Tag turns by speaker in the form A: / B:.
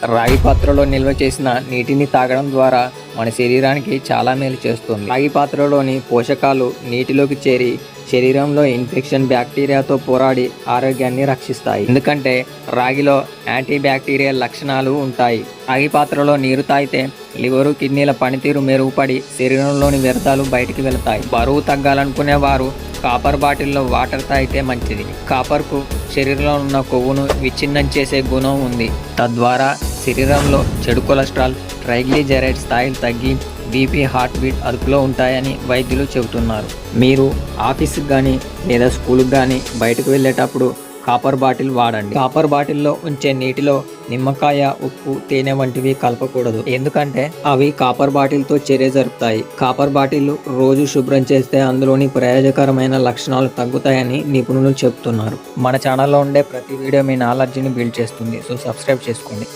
A: రాగి పాత్రలో నిల్వ చేసిన నీటిని తాగడం ద్వారా మన శరీరానికి చాలా మేలు చేస్తుంది. రాగి పాత్రలోని పోషకాలు నీటిలోకి చేరి శరీరంలో ఇన్ఫెక్షన్ బ్యాక్టీరియాతో పోరాడి ఆరోగ్యాన్ని రక్షిస్తాయి. ఎందుకంటే రాగిలో యాంటీ బ్యాక్టీరియల్ లక్షణాలు ఉంటాయి. రాగి పాత్రలో నీరు తాగితే లివరు, కిడ్నీల పనితీరు మెరుగుపడి శరీరంలోని వ్యర్థాలు బయటికి వెళతాయి. బరువు తగ్గాలనుకునే వారు కాపర్ బాటిల్లో వాటర్ తాగితే మంచిది. కాపర్కు శరీరంలో ఉన్న కొవ్వును విచ్ఛిన్నం చేసే గుణం ఉంది. తద్వారా శరీరంలో చెడు కొలెస్ట్రాల్, ట్రైగ్లిజరైడ్ స్థాయిలు తగ్గి బీపీ, హార్ట్ బీట్ అదుపులో ఉంటాయని వైద్యులు చెబుతున్నారు. మీరు ఆఫీస్కి కానీ లేదా స్కూల్కి కానీ బయటకు వెళ్ళేటప్పుడు కాపర్ బాటిల్ వాడండి. కాపర్ బాటిల్లో ఉంచే నీటిలో నిమ్మకాయ, ఉప్పు, తేనె వంటివి కలపకూడదు. ఎందుకంటే అవి కాపర్ బాటిల్తో చర్య జరుపుతాయి. కాపర్ బాటిల్ రోజు శుభ్రం చేస్తే అందులోని ప్రయోజకరమైన లక్షణాలు తగ్గుతాయని నిపుణులు చెబుతున్నారు. మన ఛానల్లో ఉండే ప్రతి వీడియో మీ నాలెడ్జ్ని బిల్డ్ చేస్తుంది. సో సబ్స్క్రైబ్ చేసుకోండి.